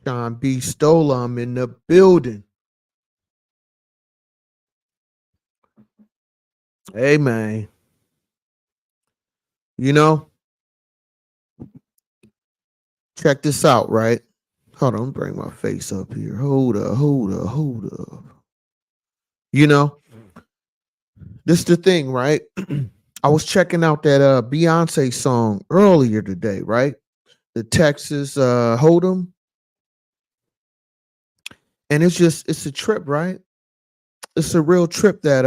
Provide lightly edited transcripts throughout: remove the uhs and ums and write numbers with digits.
John B. Stolam in the building. Hey man, you know, check this out, right? Hold on, bring my face up here. Hold up. You know, this the thing, right? I was checking out that Beyonce song earlier today, right? The Texas Hold'em, and it's a trip, right? It's a real trip that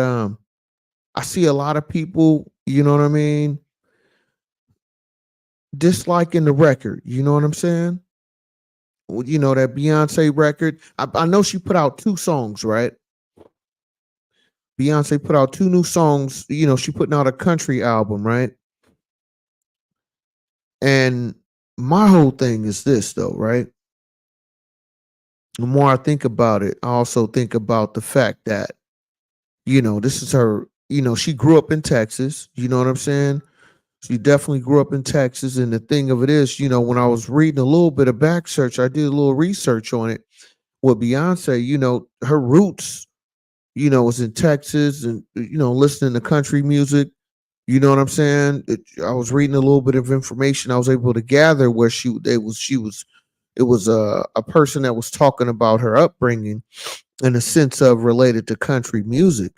I see a lot of people, you know what I mean, disliking the record. You know what I'm saying? Well, you know that Beyonce record. I know she put out two songs, right? Beyonce put out two new songs. You know, she putting out a country album, right? And my whole thing is this, though, right? The more I think about it, I also think about the fact that, you know, this is her, you know, she grew up in Texas. You know what I'm saying? She definitely grew up in Texas. And the thing of it is, you know, when I was reading a little bit of back search, I did a little research on it with Beyonce, you know, her roots, you know, was in Texas and, you know, listening to country music. You know what I'm saying? I was reading a little bit of information I was able to gather where it was a person that was talking about her upbringing in a sense of related to country music.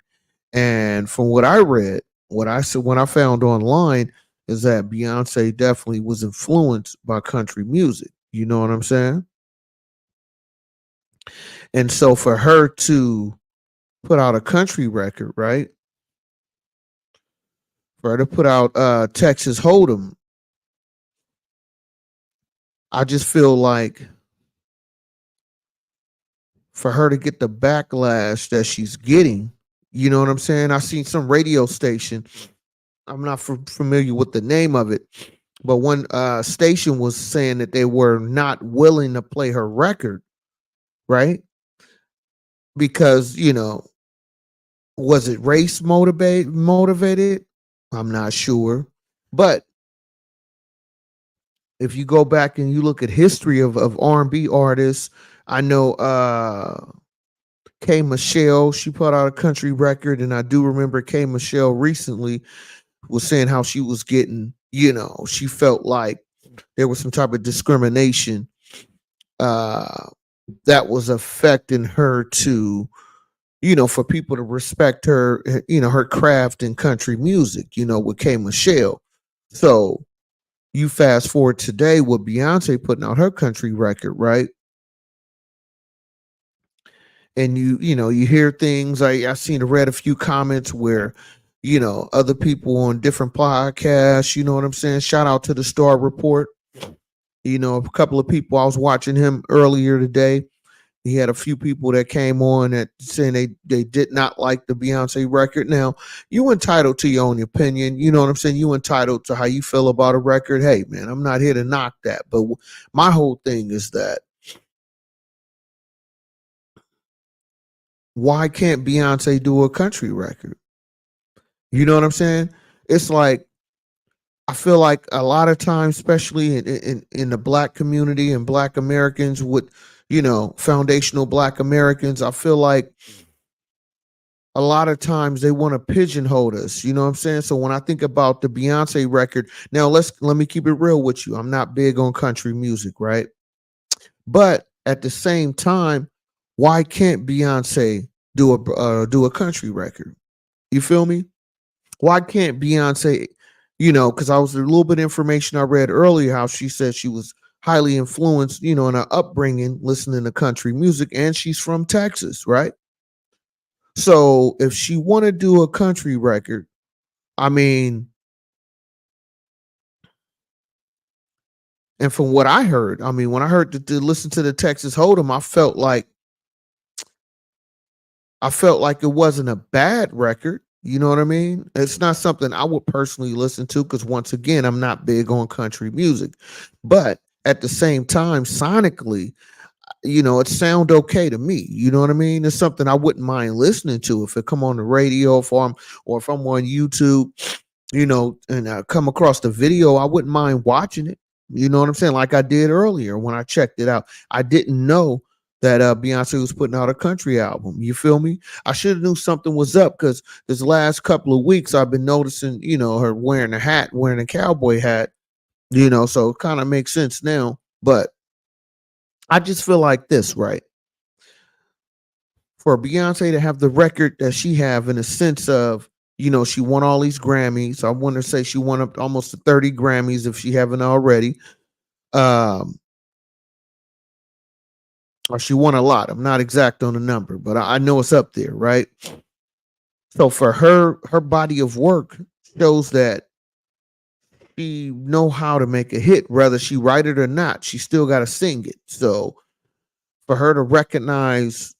And from what I read, what I said, what I found online is that Beyonce definitely was influenced by country music. You know what I'm saying? And so for her to put out a country record, right? For her to put out Texas Hold'em, I just feel like for her to get the backlash that she's getting, you know what I'm saying? I seen some radio station. I'm not familiar with the name of it, but one station was saying that they were not willing to play her record, right? Because you know, was it race motivated? I'm not sure, but if you go back and you look at history of R&B artists, I know K Michelle, she put out a country record, and I do remember K Michelle recently was saying how she was getting, you know, she felt like there was some type of discrimination uh, that was affecting her to, you know, for people to respect her, you know, her craft in country music, you know, with K Michelle. So you fast forward today with Beyonce putting out her country record, right? And you know, you hear things. I seen read a few comments where, you know, other people on different podcasts, you know what I'm saying? Shout out to the Star Report. You know, a couple of people, I was watching him earlier today. He had a few people that came on that saying they did not like the Beyonce record. Now, you entitled to your own opinion. You know what I'm saying? You entitled to how you feel about a record. Hey, man, I'm not here to knock that. But my whole thing is that why can't Beyonce do a country record? You know what I'm saying? It's like I feel like a lot of times, especially in the black community and black Americans with, you know, foundational black Americans, I feel like a lot of times they want to pigeonhole us. You know what I'm saying? So when I think about the Beyonce record, now let me keep it real with you. I'm not big on country music, right? But at the same time, why can't Beyonce do a country record? You feel me? Why can't Beyonce, you know, because I was a little bit of information I read earlier how she said she was highly influenced, you know, in her upbringing, listening to country music, and she's from Texas, right? So if she want to do a country record, I mean, and from what I heard, I mean, when I heard to listen to the Texas Hold'em, I felt like it wasn't a bad record. You know what I mean? It's not something I would personally listen to because once again, I'm not big on country music. But at the same time, sonically, you know, it sound okay to me. You know what I mean? It's something I wouldn't mind listening to if it come on the radio or if I'm on YouTube, you know, and I come across the video, I wouldn't mind watching it. You know what I'm saying? Like I did earlier when I checked it out. I didn't know that Beyonce was putting out a country album. You feel me? I should have knew something was up because this last couple of weeks I've been noticing, her wearing a hat, wearing a cowboy hat, so it kind of makes sense now. But I just feel like this, right? For Beyonce to have the record that she have in a sense of, she won all these Grammys. I want to say she won up almost to 30 Grammys if she haven't already. Um, or she won a lot. I'm not exact on the number, but I know it's up there, right? So for her body of work shows that she know how to make a hit, whether she write it or not. She still got to sing it. So for her to recognize,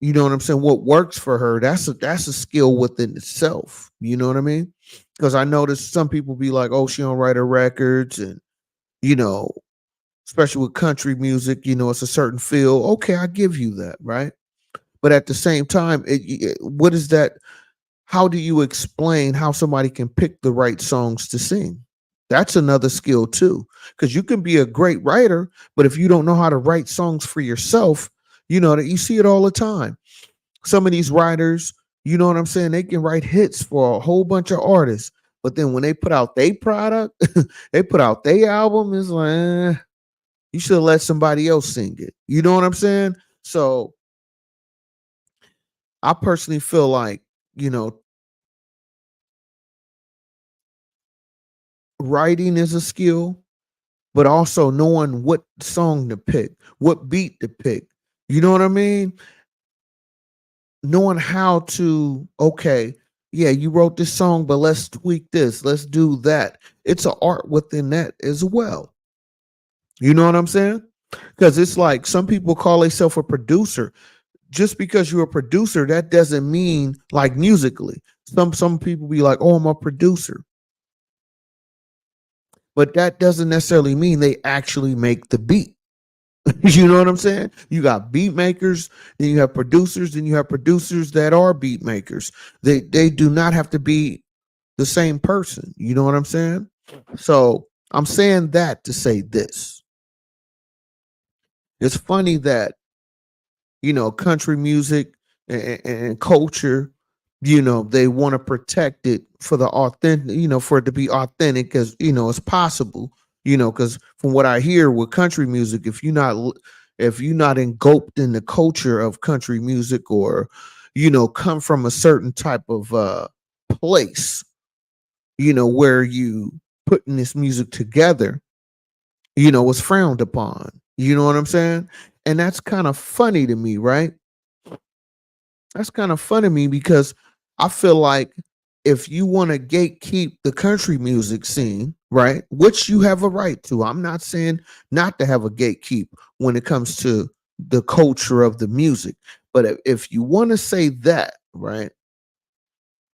you know what I'm saying, what works for her, that's a skill within itself. You know what I mean? Because I noticed some people be like, oh, she don't write her records, and you know, especially with country music, it's a certain feel. Okay, I give you that, right? But at the same time, what is that? How do you explain how somebody can pick the right songs to sing? That's another skill too, because you can be a great writer, but if you don't know how to write songs for yourself, that you see it all the time. Some of these writers, you know what I'm saying, they can write hits for a whole bunch of artists, but then when they put out their product, they put out their album, it's like, you should let somebody else sing it. You know what I'm saying? So I personally feel like, you know, writing is a skill, but also knowing what song to pick, what beat to pick. You know what I mean? Knowing how to, okay, yeah, you wrote this song, but let's tweak this, let's do that. It's an art within that as well. You know what I'm saying? Because it's like some people call themselves a producer. Just because you're a producer, that doesn't mean like musically. Some people be like, oh, I'm a producer. But that doesn't necessarily mean they actually make the beat. You know what I'm saying? You got beat makers, then you have producers, then you have producers that are beat makers. They do not have to be the same person. You know what I'm saying? So I'm saying that to say this. It's funny that country music and culture, they want to protect it for the authentic, for it to be authentic as, as possible, because from what I hear with country music, if you're not engulfed in the culture of country music or, come from a certain type of place, where you putting this music together, was frowned upon. You know what I'm saying? And that's kind of funny to me, right? That's kind of fun to me because I feel like if you want to gatekeep the country music scene, right, which you have a right to, I'm not saying not to have a gatekeep when it comes to the culture of the music. But if you want to say that, right,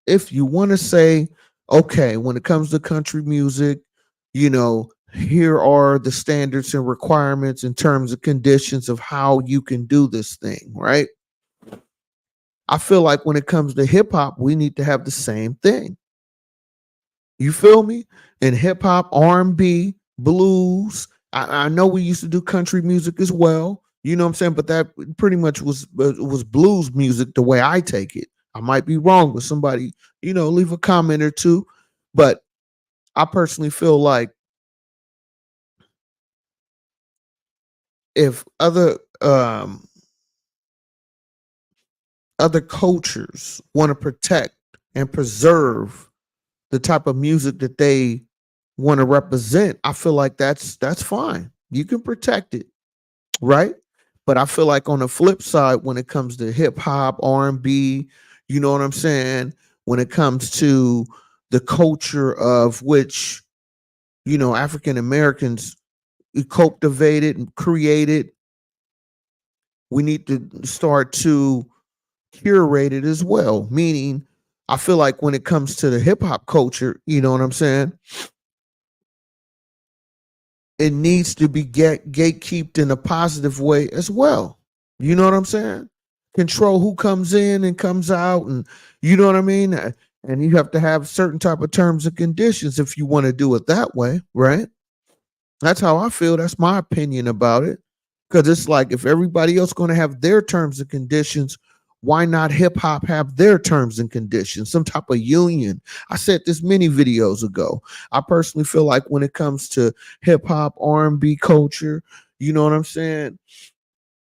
if you want to say, okay, when it comes to country music, here are the standards and requirements in terms of conditions of how you can do this thing, right? I feel like when it comes to hip hop, we need to have the same thing. You feel me? In hip hop, R&B, blues. I know we used to do country music as well. You know what I'm saying? But that pretty much was blues music the way I take it. I might be wrong with somebody, leave a comment or two. But I personally feel like if other cultures want to protect and preserve the type of music that they want to represent, I feel like that's fine. You can protect it, right? But I feel like on the flip side, when it comes to hip hop, R&B, you know what I'm saying? When it comes to the culture of which, African Americans cultivated and created, we need to start to curate it as well. Meaning, I feel like when it comes to the hip hop culture, you know what I'm saying? It needs to be gatekeeped in a positive way as well. You know what I'm saying? Control who comes in and comes out, and you know what I mean? And you have to have certain type of terms and conditions if you want to do it that way, right? That's how I feel. That's my opinion about it. Because it's like if everybody else going to have their terms and conditions, why not hip hop have their terms and conditions? Some type of union. I said this many videos ago. I personally feel like when it comes to hip hop, R&B culture, you know what I'm saying?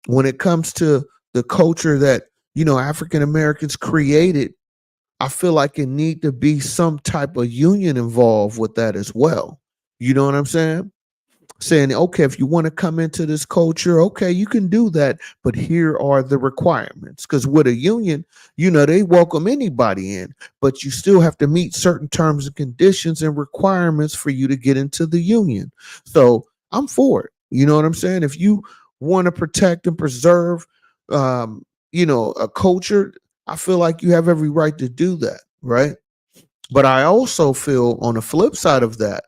When it comes to the culture that African Americans created, I feel like it need to be some type of union involved with that as well. You know what I'm saying? Saying, okay, if you want to come into this culture, okay, you can do that, but here are the requirements. Because with a union, they welcome anybody in, but you still have to meet certain terms and conditions and requirements for you to get into the union. So I'm for it. You know what I'm saying? If you want to protect and preserve, a culture, I feel like you have every right to do that, right? But I also feel on the flip side of that,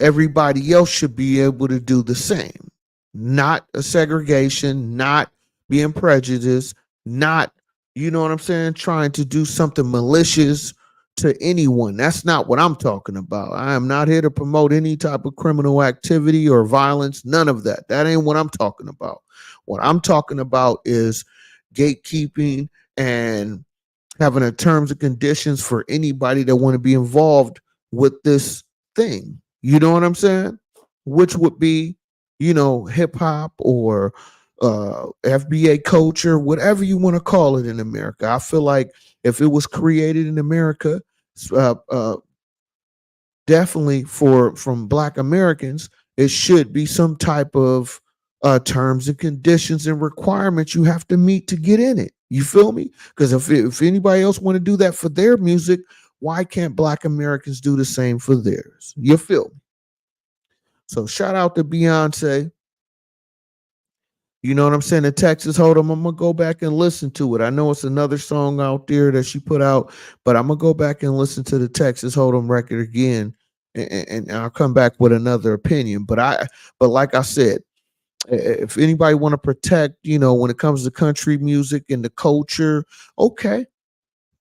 everybody else should be able to do the same. Not a segregation, not being prejudiced, not, you know what I'm saying, trying to do something malicious to anyone. That's not what I'm talking about. I am not here to promote any type of criminal activity or violence, none of that. That ain't what I'm talking about. What I'm talking about is gatekeeping and having a terms and conditions for anybody that want to be involved with this thing. You know what I'm saying? Which would be, hip hop or FBA culture, whatever you want to call it in America. I feel like if it was created in America, uh, uh, definitely for from Black Americans, it should be some type of terms and conditions and requirements you have to meet to get in it. You feel me? Because if anybody else want to do that for their music, why can't Black Americans do the same for theirs? You feel me? So shout out to Beyonce. You know what I'm saying? The Texas Hold'em. I'm gonna go back and listen to it. I know it's another song out there that she put out, but I'm gonna go back and listen to the Texas Hold'em record again, and I'll come back with another opinion. But like I said, if anybody want to protect, when it comes to country music and the culture, okay,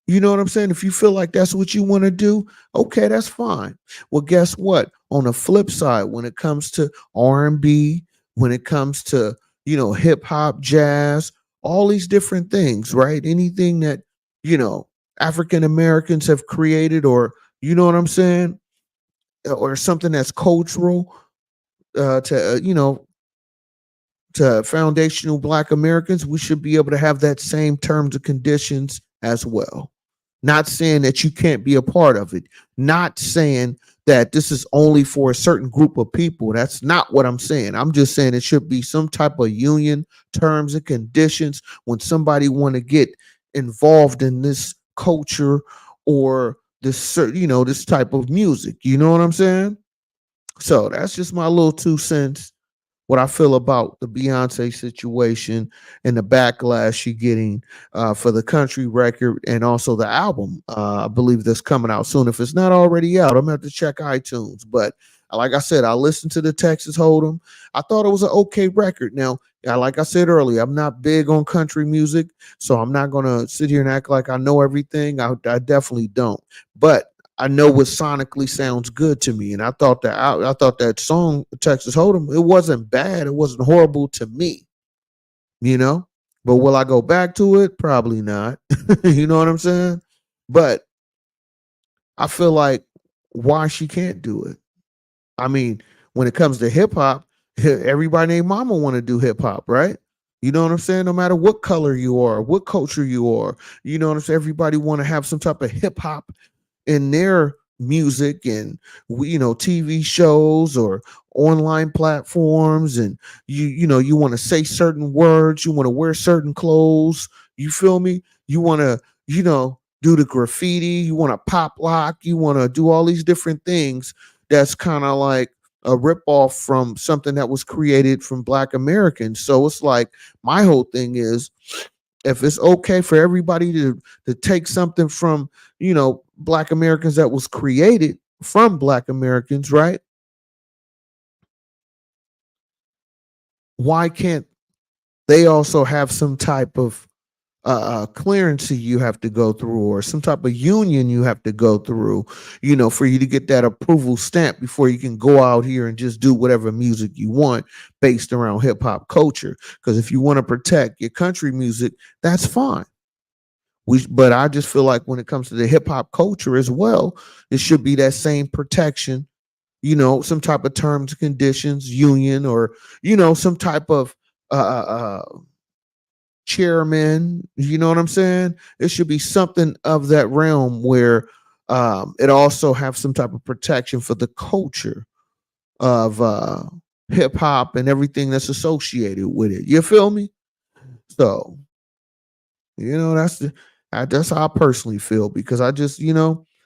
you know what I'm saying? If you feel like that's what you want to do, okay, that's fine. Well, guess what? On the flip side, when it comes to R&B, when it comes to, hip hop, jazz, all these different things, right? Anything that, you know, African Americans have created or, you know what I'm saying? Or something that's cultural to foundational Black Americans, we should be able to have that same terms and conditions as well. Not saying that you can't be a part of it, not saying that this is only for a certain group of people. That's not what I'm saying. I'm just saying it should be some type of union terms and conditions when somebody want to get involved in this culture or this type of music. You know what I'm saying? So that's just my little 2 cents what I feel about the Beyonce situation and the backlash she getting for the country record and also the album. I believe that's coming out soon. If it's not already out, I'm gonna have to check iTunes. But like I said, I listened to the Texas Hold'em. I thought it was an okay record. Now, like I said earlier, I'm not big on country music, so I'm not gonna sit here and act like I know everything. I definitely don't. But I know what sonically sounds good to me, and I thought that song Texas Hold'em, it wasn't bad, it wasn't horrible to me, you know. But will I go back to it? Probably not. You know what I'm saying? But I feel like why she can't do it. I mean, when it comes to hip hop, everybody named Mama want to do hip hop, right? You know what I'm saying? No matter what color you are, what culture you are, you know what I'm saying? Everybody want to have some type of hip hop in their music and TV shows or online platforms, and you want to say certain words, you want to wear certain clothes, you feel me, you want to do the graffiti, you want to pop lock, you want to do all these different things that's kind of like a rip off from something that was created from Black Americans. So it's like my whole thing is, if it's okay for everybody to take something from Black Americans that was created from Black Americans, right? Why can't they also have some type of clearance you have to go through, or some type of union you have to go through, for you to get that approval stamp before you can go out here and just do whatever music you want based around hip hop culture. Because if you want to protect your country music, that's fine. But I just feel like when it comes to the hip hop culture as well, it should be that same protection, some type of terms and conditions, union, or some type of chairman. You know what I'm saying? It should be something of that realm where it also have some type of protection for the culture of hip hop and everything that's associated with it. You feel me? So that's how I personally feel, because I just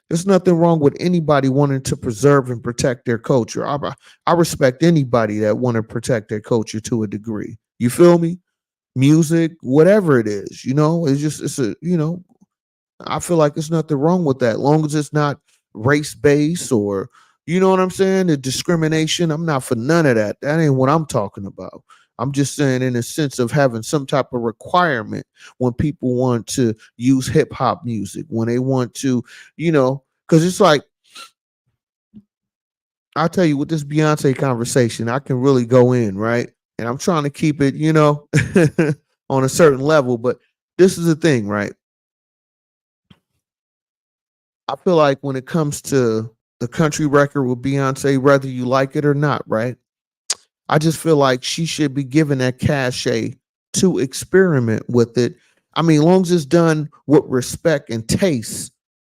there's nothing wrong with anybody wanting to preserve and protect their culture. I respect anybody that want to protect their culture to a degree. You feel me? Music, whatever it is, it's a I feel like there's nothing wrong with that, long as it's not race based, or you know what I'm saying, the discrimination. I'm not for none of that. That ain't what I'm talking about. I'm just saying in a sense of having some type of requirement when people want to use hip hop music, when they want to, because it's like, I'll tell you, with this Beyonce conversation, I can really go in, right? And I'm trying to keep it, on a certain level. But this is the thing, right? I feel like when it comes to the country record with Beyonce, whether you like it or not, right? I just feel like she should be given that cachet to experiment with it. I mean, long as it's done with respect and taste.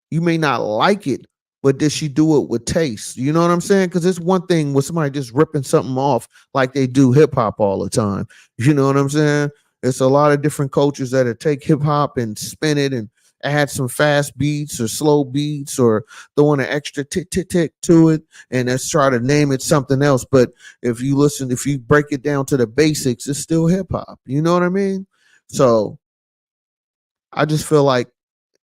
You may not like it, but did she do it with taste? You know what I'm saying? Because it's one thing with somebody just ripping something off like they do hip hop all the time. You know what I'm saying? It's a lot of different cultures that take hip hop and spin it and add some fast beats or slow beats, or throwing an extra tick tick tick to it, and let's try to name it something else. But if you break it down to the basics, it's still hip hop. You know what I mean? So I just feel like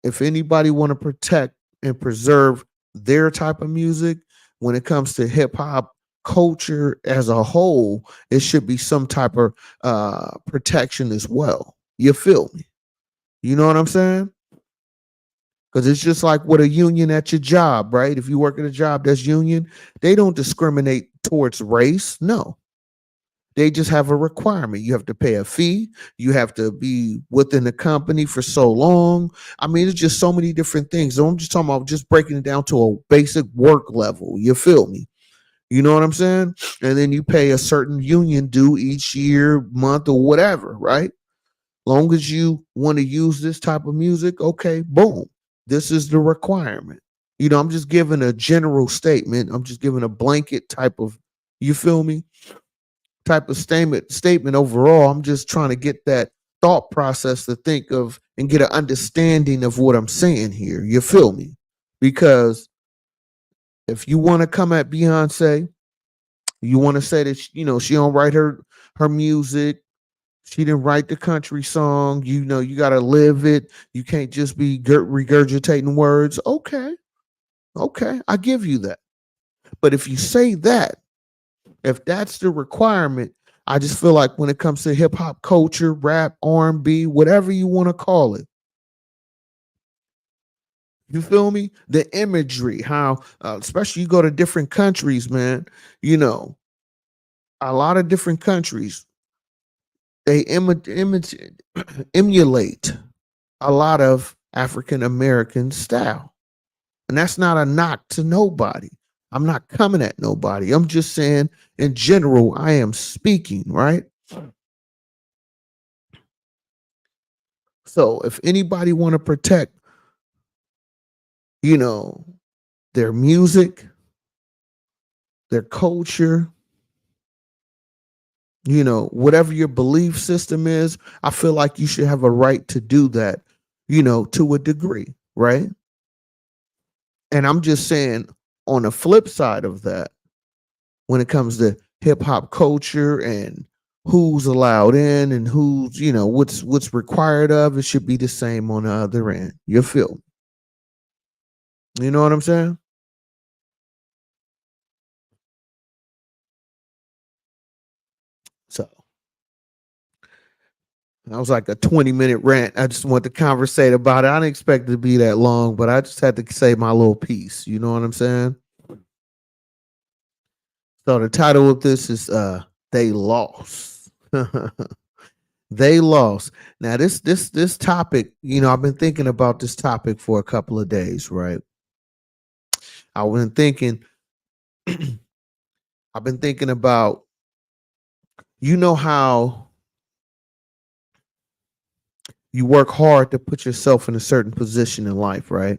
if anybody want to protect and preserve their type of music, when it comes to hip hop culture as a whole, it should be some type of protection as well. You feel me? You know what I'm saying? Because it's just like with a union at your job, right? If you work at a job that's union, they don't discriminate towards race. No, they just have a requirement. You have to pay a fee. You have to be within the company for so long. I mean, it's just so many different things. So I'm just talking about just breaking it down to a basic work level. You feel me? You know what I'm saying? And then you pay a certain union due each year, month, or whatever, right? Long as you want to use this type of music, okay, boom. This is the requirement. I'm just giving a general statement. I'm just giving a blanket type of, you feel me? Type of statement overall. I'm just trying to get that thought process to think of and get an understanding of what I'm saying here. You feel me? Because if you want to come at Beyonce, you want to say that she don't write her music. She didn't write the country song. You got to live it. You can't just be regurgitating words. Okay, okay, I give you that. But if you say that, if that's the requirement, I just feel like when it comes to hip hop culture, rap, R&B, whatever you want to call it, you feel me? The imagery, how, especially you go to different countries, man. You know, a lot of different countries they emulate a lot of African American style, and that's not a knock to nobody. I'm not coming at nobody. I'm just saying, in general, I am speaking, right? So if anybody want to protect, you know, their music, their culture, whatever your belief system is, I feel like you should have a right to do that, to a degree, right? And I'm just saying, on the flip side of that, when it comes to hip hop culture and who's allowed in and who's, what's required of, it should be the same on the other end. You feel? You know what I'm saying? So That was like a 20-minute rant. I just wanted to conversate about it. I didn't expect it to be that long, but I just had to say my little piece. You know what I'm saying? So the title of this is They Lost. They lost. Now this topic, I've been thinking about this topic for a couple of days, right? I've been thinking I've been thinking about how you work hard to put yourself in a certain position in life, right?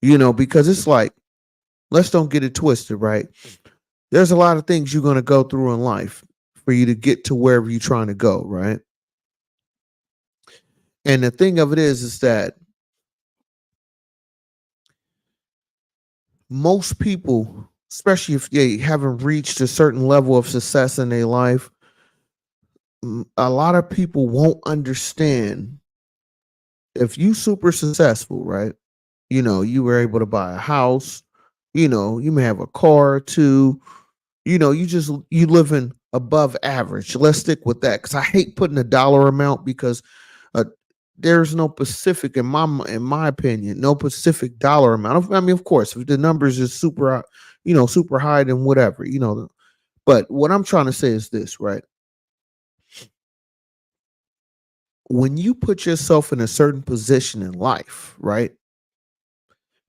Because it's like, let's don't get it twisted, right? There's a lot of things you're going to go through in life for you to get to wherever you're trying to go, right? And the thing of it is that most people, especially if they haven't reached a certain level of success in their life, a lot of people won't understand if you super successful, right? You were able to buy a house, you may have a car or two, you living above average. Let's stick with that because I hate putting a dollar amount because uh, there's no specific in my opinion, no specific dollar amount. I mean, of course, if the numbers is super, super high, then whatever, But what I'm trying to say is this, right? When you put yourself in a certain position in life, right?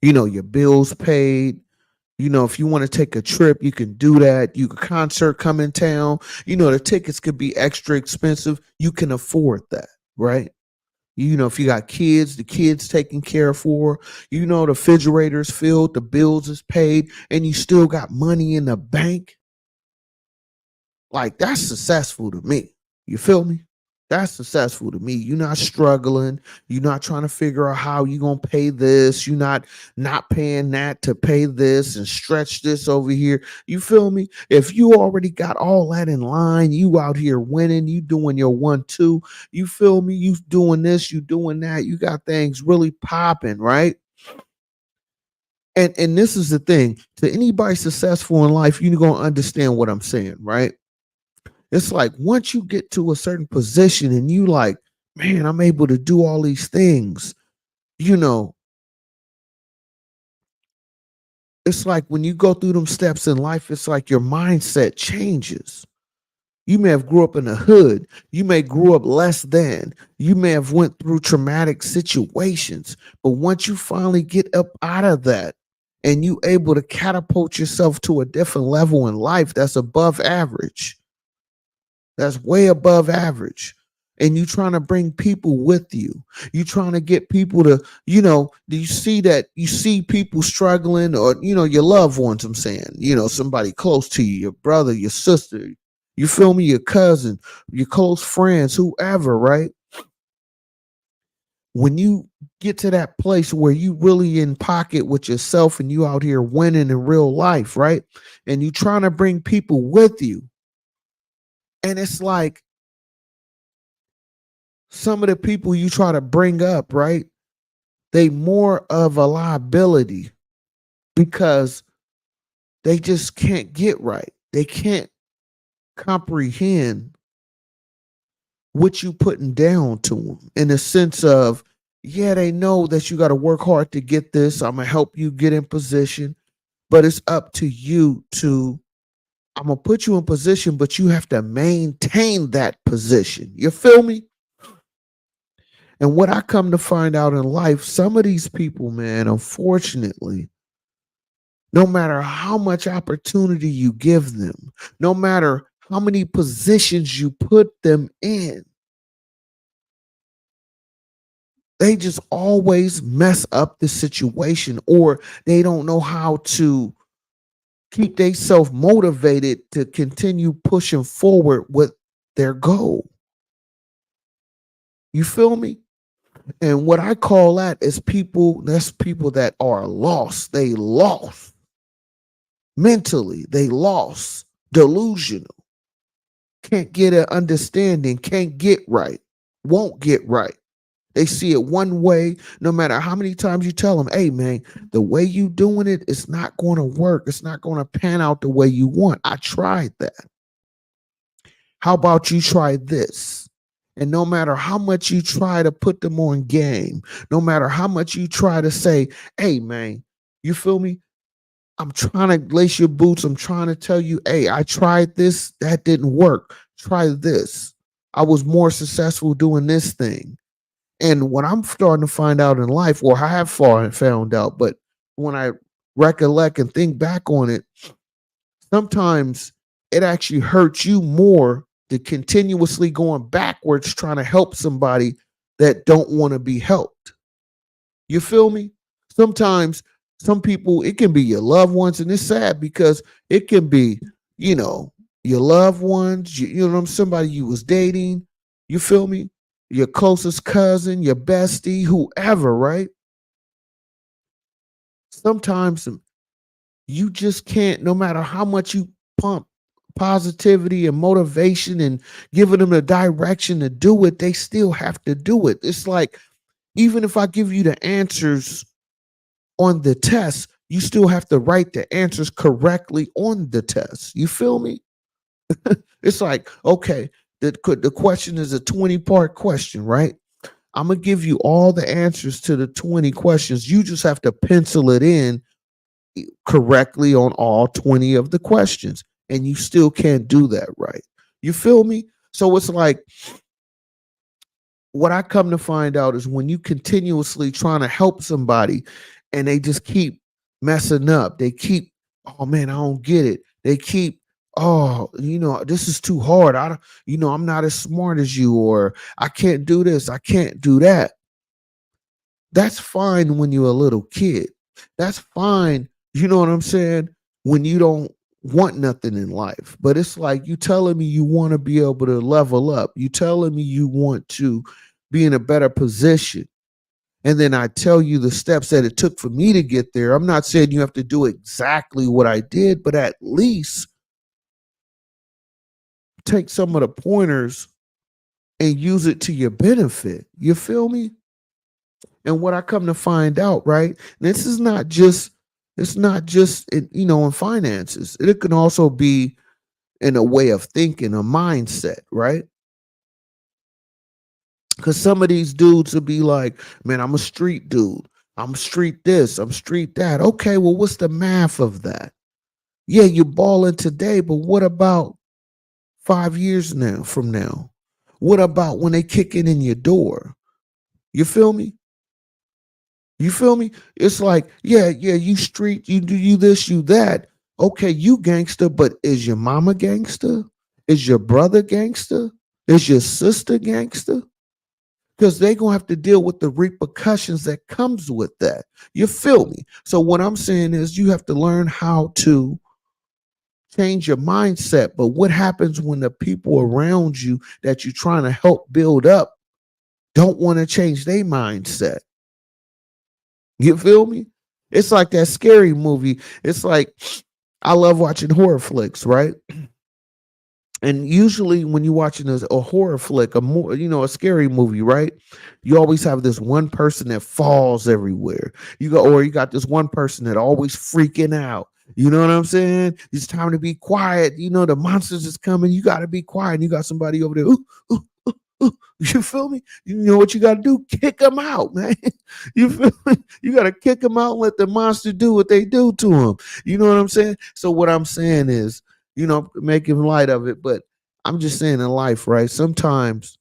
Your bills paid. If you want to take a trip, you can do that. You can concert come in town. The tickets could be extra expensive. You can afford that, right? If you got kids, the kids taken care of for. The refrigerator's filled, the bills is paid, and you still got money in the bank. Like that's successful to me. You feel me? That's successful to me. You're not struggling. You're not trying to figure out how you're gonna pay this. You're not paying that to pay this and stretch this over here. You feel me? If you already got all that in line, you out here winning, you doing your 1-2. You feel me? You doing this, you doing that. You got things really popping, right? And this is the thing. To anybody successful in life, you're gonna understand what I'm saying, right? It's like once you get to a certain position and you like, man, I'm able to do all these things, you know, it's like when you go through them steps in life, it's like your mindset changes. You may have grew up in the hood. You may grew up less than. You may have went through traumatic situations. But once you finally get up out of that and you able to catapult yourself to a different level in life that's above average, that's way above average. And you trying to bring people with you. You trying to get people to, do you see that you see people struggling or, your loved ones, I'm saying, somebody close to you, your brother, your sister, you feel me, your cousin, your close friends, whoever, right? When you get to that place where you really in pocket with yourself and you out here winning in real life, right? And you trying to bring people with you. And it's like, some of the people you try to bring up, right? They more of a liability because they just can't get right. They can't comprehend what you putting down to them in the sense of, yeah, they know that you got to work hard to get this. I'm gonna help you get in position, but it's up to you to. I'm gonna put you in position, but you have to maintain that position. You feel me? And what I come to find out in life, some of these people, man, unfortunately, no matter how much opportunity you give them, no matter how many positions you put them in, they just always mess up the situation or they don't know how to keep themselves motivated to continue pushing forward with their goal. You feel me? And what I call that's people that are lost. They lost mentally, they lost, delusional, can't get an understanding, can't get right, won't get right. They see it one way, no matter how many times you tell them, hey man, the way you doing it, it's not going to work. It's not going to pan out the way you want. I tried that. How about you try this? And no matter how much you try to put them on game, no matter how much you try to say, hey, man, you feel me? I'm trying to lace your boots. I'm trying to tell you, hey, I tried this. That didn't work. Try this. I was more successful doing this thing. And what I'm starting to find out in life, or I have found out, but when I recollect and think back on it, sometimes it actually hurts you more to continuously going backwards trying to help somebody that don't want to be helped. You feel me? Sometimes some people, it can be your loved ones, and it's sad because it can be, you know, your loved ones, somebody you was dating, you feel me? Your closest cousin, your bestie, whoever, right? Sometimes you just can't, no matter how much you pump positivity and motivation and giving them the direction to do it, they still have to do it. It's like, even if I give you the answers on the test, you still have to write the answers correctly on the test. You feel me? It's like, okay, the question is a 20-part question, right? I'm going to give you all the answers to the 20 questions. You just have to pencil it in correctly on all 20 of the questions. And you still can't do that right. You feel me? So it's like, what I come to find out is when you continuously trying to help somebody and they just keep messing up, they keep, oh man, I don't get it. They keep, oh, this is too hard. I don't, I'm not as smart as you, or I can't do this, I can't do that. That's fine when you're a little kid. That's fine, you know what I'm saying? When you don't want nothing in life. But it's like, you telling me you want to be able to level up. You telling me you want to be in a better position. And then I tell you the steps that it took for me to get there. I'm not saying you have to do exactly what I did, but at least take some of the pointers and use it to your benefit. You feel me? And what I come to find out, right? This is not just, it's not just in finances. It can also be in a way of thinking, a mindset, right? Because some of these dudes will be like, man, I'm a street dude. I'm street this, I'm street that. Okay, well, what's the math of that? Yeah, you're balling today, but what about 5 years from now? What about when they kick it in your door? You feel me? You feel me? It's like, yeah, you street, you do you this, you that. Okay, you gangster, but is your mama gangster? Is your brother gangster? Is your sister gangster? Because they're gonna have to deal with the repercussions that comes with that. You feel me? So what I'm saying is you have to learn how to change your mindset. But what happens when the people around you that you're trying to help build up don't want to change their mindset? You feel me? It's like that scary movie. It's like, I love watching horror flicks, right? And usually when you're watching a horror flick, a scary movie, right? You always have this one person that falls everywhere. Or you got this one person that always freaking out. You know what I'm saying? It's time to be quiet. The monsters is coming. You got to be quiet. And you got somebody over there. Ooh, ooh, ooh. You feel me? You know what you got to do? Kick them out, man. You feel me? You got to kick them out and let the monster do what they do to them. You know what I'm saying? So what I'm saying is, making light of it, but I'm just saying in life, right? Sometimes,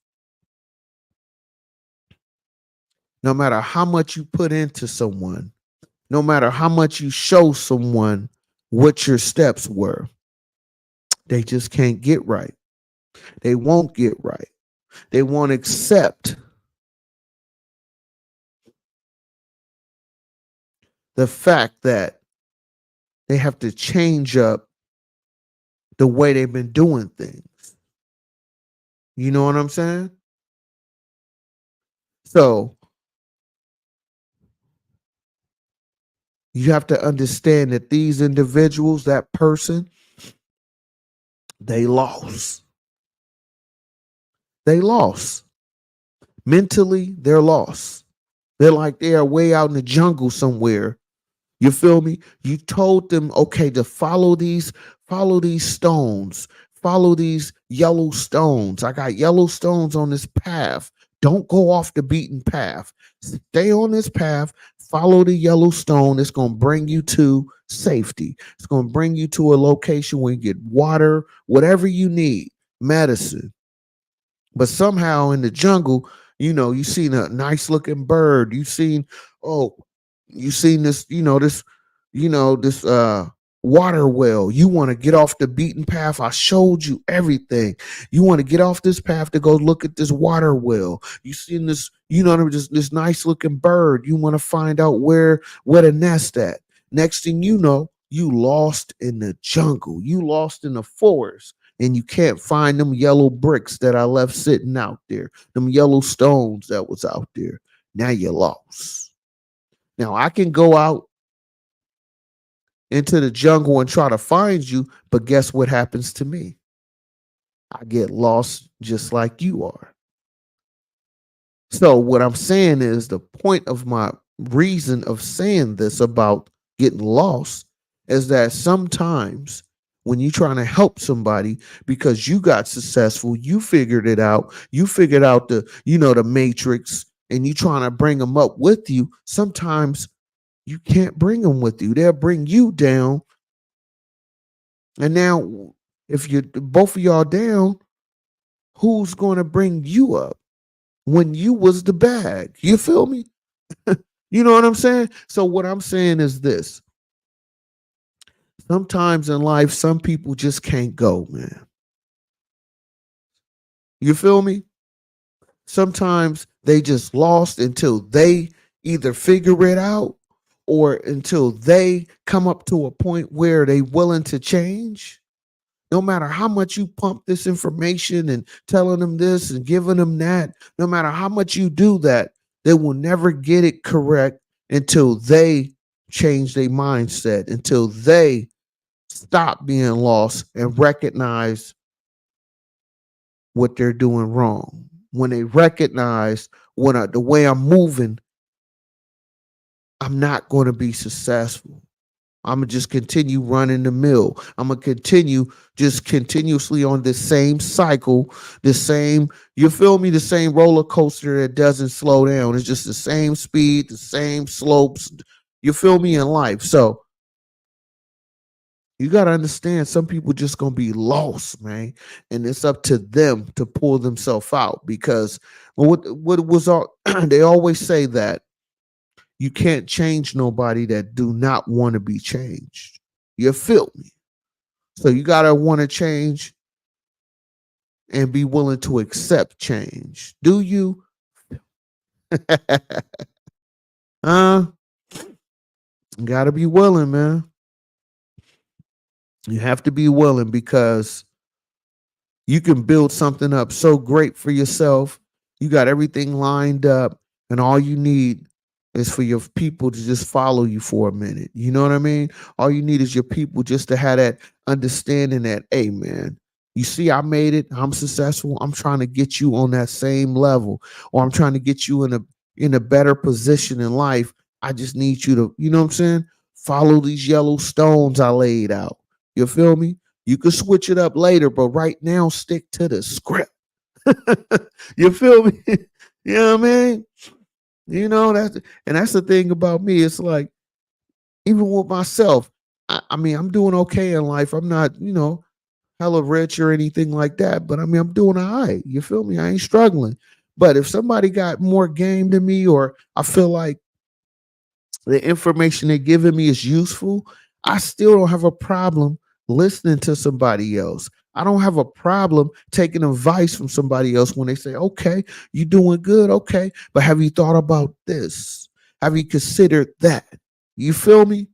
no matter how much you put into someone, no matter how much you show someone what your steps were, they just can't get right. They won't get right. They won't accept the fact that they have to change up the way they've been doing things. You know what I'm saying? So you have to understand that these individuals, that person, they lost. They lost. Mentally, they're lost. They're like they are way out in the jungle somewhere. You feel me? You told them, okay, to follow these stones, Follow these yellow stones. I got yellow stones on this path. Don't go off the beaten path. Stay on this path. Follow the yellow stone. It's going to bring you to safety. It's going to bring you to a location where you get water, whatever you need, medicine. But somehow in the jungle, you seen a nice looking bird. Oh, you seen this, this water well. You want to get off the beaten path. I showed you everything. You want to get off this path to go look at this water well. You seen this, this nice looking bird. You want to find out where the nest at. Next thing you know, you lost in the jungle. You lost in the forest and you can't find them yellow bricks that I left sitting out there, them yellow stones that was out there. Now you're lost. Now I can go out into the jungle and try to find you, but guess what happens to me? I get lost just like you are. So what I'm saying is the point of my reason of saying this about getting lost is that sometimes when you're trying to help somebody because you got successful, you figured it out, you figured out the matrix and you trying to bring them up with you, sometimes you can't bring them with you. They'll bring you down. And now if you both of y'all down, who's going to bring you up when you was the bag? You feel me? You know what I'm saying? So what I'm saying is this. Sometimes in life, some people just can't go, man. You feel me? Sometimes they just lost until they either figure it out or until they come up to a point where they willing to change. No matter how much you pump this information and telling them this and giving them that, no matter how much you do that, they will never get it correct until they change their mindset, until they stop being lost and recognize what they're doing wrong. When they recognize the way I'm moving, I'm not going to be successful. I'm going to just continue running the mill. I'm going to continue just continuously on this same cycle, the same, you feel me, the same roller coaster that doesn't slow down. It's just the same speed, the same slopes. You feel me in life. So you got to understand some people just going to be lost, man. And it's up to them to pull themselves out because what was all, they always say that you can't change nobody that do not want to be changed. You feel me? So you gotta want to change and be willing to accept change. Do you? uh, gotta be willing, man. You have to be willing because you can build something up so great for yourself. You got everything lined up, and all you need is for your people to just follow you for a minute. You know what I mean? All you need is your people just to have that understanding that, hey, man, you see, I made it. I'm successful. I'm trying to get you on that same level, or I'm trying to get you in a better position in life. I just need you to, you know what I'm saying? Follow these yellow stones I laid out. You feel me? You could switch it up later, but right now, stick to the script. You feel me? You know what I mean? That's the thing about me. It's like, even with myself, I mean, I'm doing okay in life. I'm not, hella rich or anything like that, but I mean, I'm doing all right. You feel me? I ain't struggling. But if somebody got more game than me, or I feel like the information they're giving me is useful, I still don't have a problem listening to somebody else. I don't have a problem taking advice from somebody else when they say, okay, you doing good. Okay. But have you thought about this? Have you considered that? You feel me?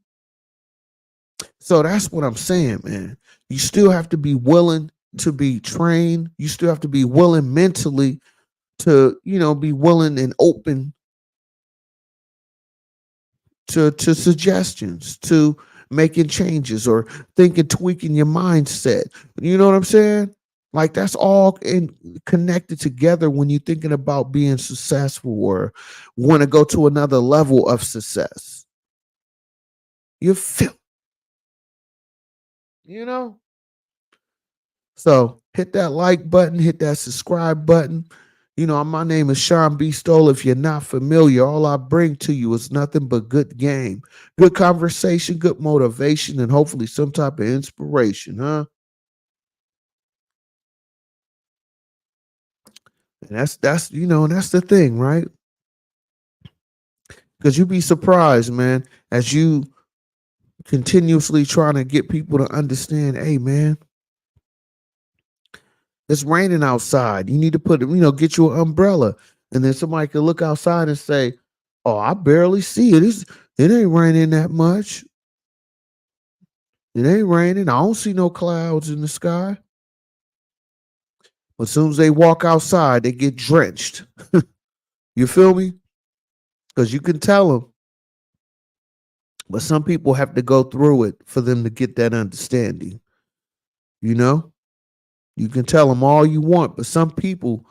So that's what I'm saying, man. You still have to be willing to be trained. You still have to be willing mentally to, be willing and open to suggestions, to making changes or thinking, tweaking your mindset. You know what I'm saying? Like that's all connected together when you're thinking about being successful or want to go to another level of success. You feel, you know? So hit that like button, hit that subscribe button. My name is Sean B. Stoll. If you're not familiar, all I bring to you is nothing but good game, good conversation, good motivation, and hopefully some type of inspiration, huh? And that's the thing, right? Because you'd be surprised, man, as you continuously trying to get people to understand, hey, man, it's raining outside. You need to get you an umbrella. And then somebody could look outside and say, oh, I barely see it. It ain't raining that much. It ain't raining. I don't see no clouds in the sky. But as soon as they walk outside, they get drenched. You feel me? Because you can tell them. But some people have to go through it for them to get that understanding. You know? You can tell them all you want, but some people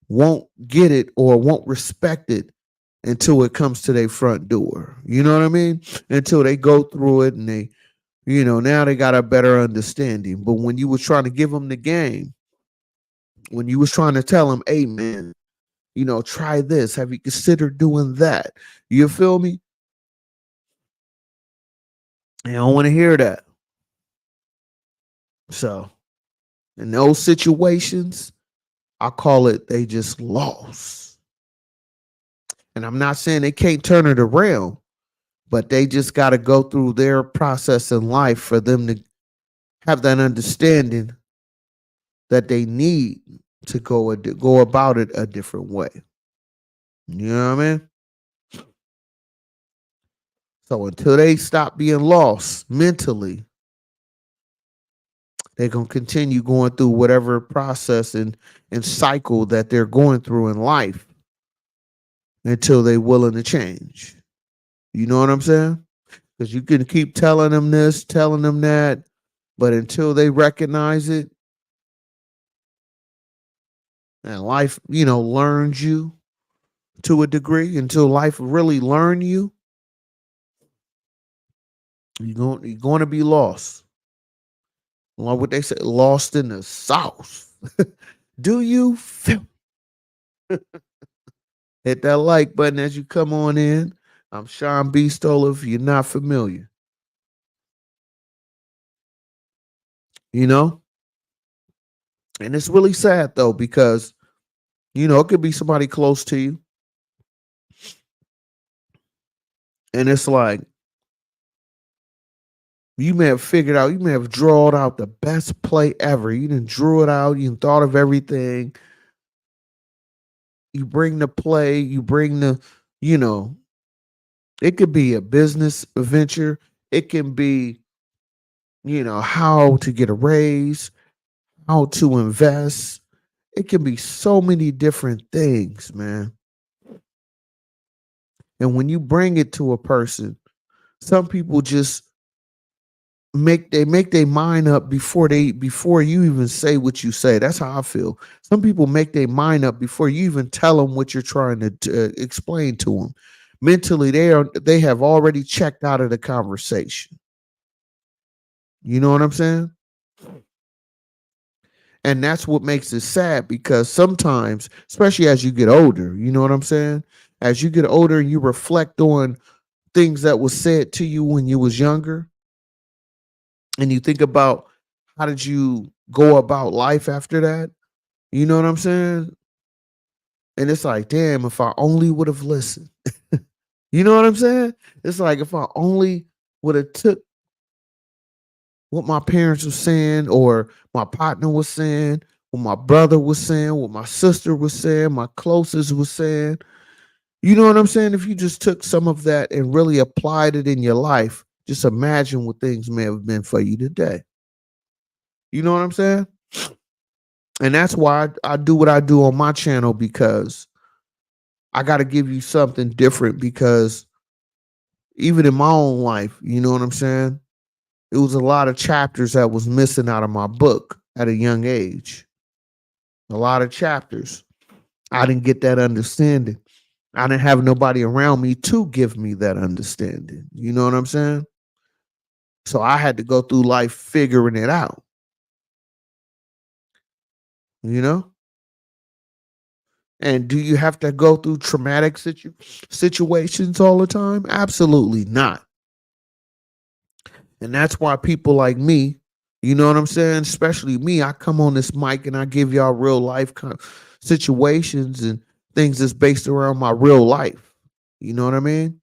won't get it or won't respect it until it comes to their front door. You know what I mean? Until they go through it and now they got a better understanding. But when you was trying to give them the game, when you was trying to tell them, hey man, try this. Have you considered doing that? You feel me? They don't want to hear that. So in those situations, I call it they just lost. And I'm not saying they can't turn it around, but they just got to go through their process in life for them to have that understanding that they need to go about it a different way. You know what I mean? So until they stop being lost mentally, they're gonna continue going through whatever process and cycle that they're going through in life until they're willing to change. You know what I'm saying? Because you can keep telling them this, telling them that, but until they recognize it and life, learns you to a degree, until life really learn you, you're going to be lost. Like what they say, lost in the sauce. Do you feel? Hit that like button as you come on in. I'm Sean B. Stoller. If you're not familiar, you know, and it's really sad though because it could be somebody close to you, and it's like you may have figured out, you may have drawn out the best play ever. You didn't drew it out. You thought of everything. You bring the play. You bring the, you know, it could be a business venture. It can be, how to get a raise, how to invest. It can be so many different things, man. And when you bring it to a person, some people just make their mind up before you even say what you say. That's how I feel. Some people make their mind up before you even tell them what you're trying to explain to them. Mentally, they have already checked out of the conversation. You know what I'm saying? And that's what makes it sad because sometimes, especially as you get older, you know what I'm saying? As you get older and you reflect on things that was said to you when you was younger, and you think about how did you go about life after that? You know what I'm saying? And it's like, damn, if I only would have listened. You know what I'm saying? It's like if I only would have took what my parents were saying or my partner was saying, what my brother was saying, what my sister was saying, my closest was saying. You know what I'm saying? If you just took some of that and really applied it in your life, just imagine what things may have been for you today. You know what I'm saying? And that's why I do what I do on my channel because I got to give you something different because even in my own life, you know what I'm saying? It was a lot of chapters that was missing out of my book at a young age. A lot of chapters. I didn't get that understanding. I didn't have nobody around me to give me that understanding. You know what I'm saying? So I had to go through life figuring it out. you know? And do you have to go through traumatic situations all the time? Absolutely not. And that's why people like me, you know what I'm saying? Especially me, I come on this mic and I give y'all real life kind of situations and things that's based around my real life. You know what I mean?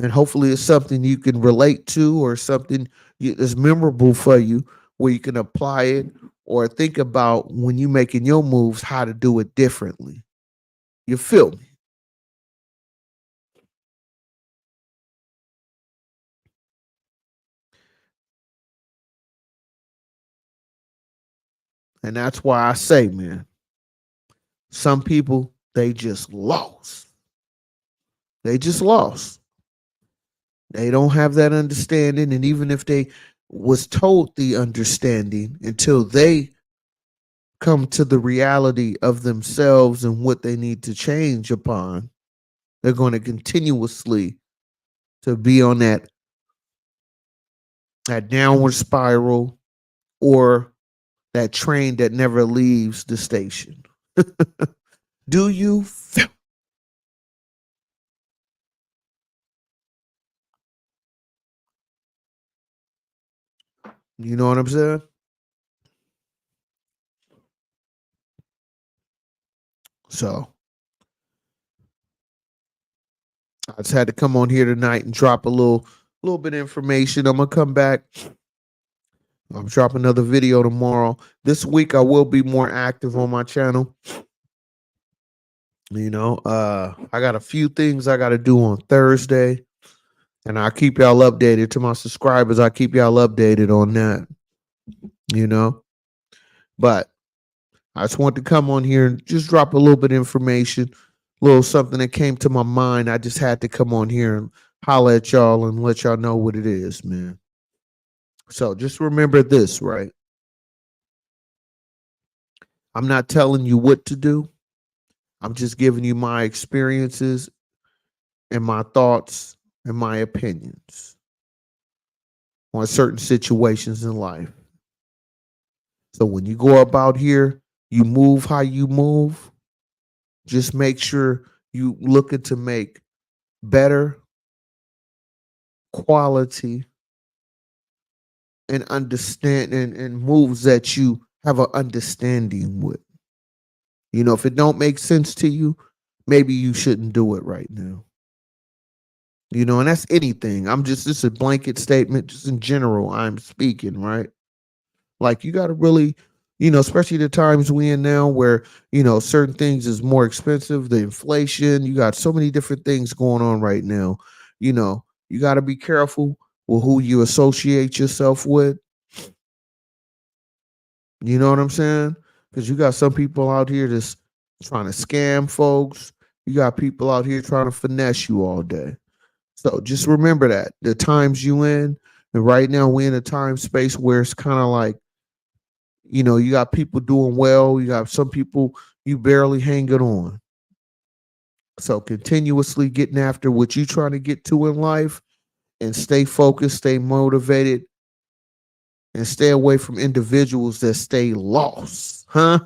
And hopefully it's something you can relate to or something that's memorable for you where you can apply it or think about when you making your moves how to do it differently. You feel me? And that's why I say, man, some people they just lost. They just lost. They don't have that understanding, and even if they was told the understanding until they come to the reality of themselves and what they need to change upon, they're going to continuously to be on that downward spiral or that train that never leaves the station. Do you feel? You know what I'm saying? So I just had to come on here tonight and drop a little bit of information. I'm gonna come back. I'm dropping another video tomorrow. This week I will be more active on my channel. I got a few things I gotta do on Thursday. And I keep y'all updated to my subscribers. I keep y'all updated on that, you know. But I just want to come on here and just drop a little bit of information, a little something that came to my mind. I just had to come on here and holler at y'all and let y'all know what it is, man. So just remember this, right? I'm not telling you what to do. I'm just giving you my experiences and my thoughts and my opinions on certain situations in life. So when you go about here, you move how you move. Just make sure you looking to make better quality and understand and moves that you have an understanding with. If it don't make sense to you, maybe you shouldn't do it right now. And that's anything. This is a blanket statement, just in general. I'm speaking, right? Like you got to really, especially the times we in now where, certain things is more expensive, the inflation, you got so many different things going on right now. You got to be careful with who you associate yourself with. You know what I'm saying? Because you got some people out here that's trying to scam folks. You got people out here trying to finesse you all day. So just remember that the times you in, and right now we in a time space where it's kind of like, you got people doing well. You got some people you barely hanging on. So continuously getting after what you trying to get to in life and stay focused, stay motivated, and stay away from individuals that stay lost. Huh?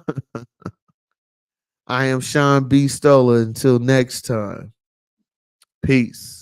I am Sean B. Stoller. Until next time. Peace.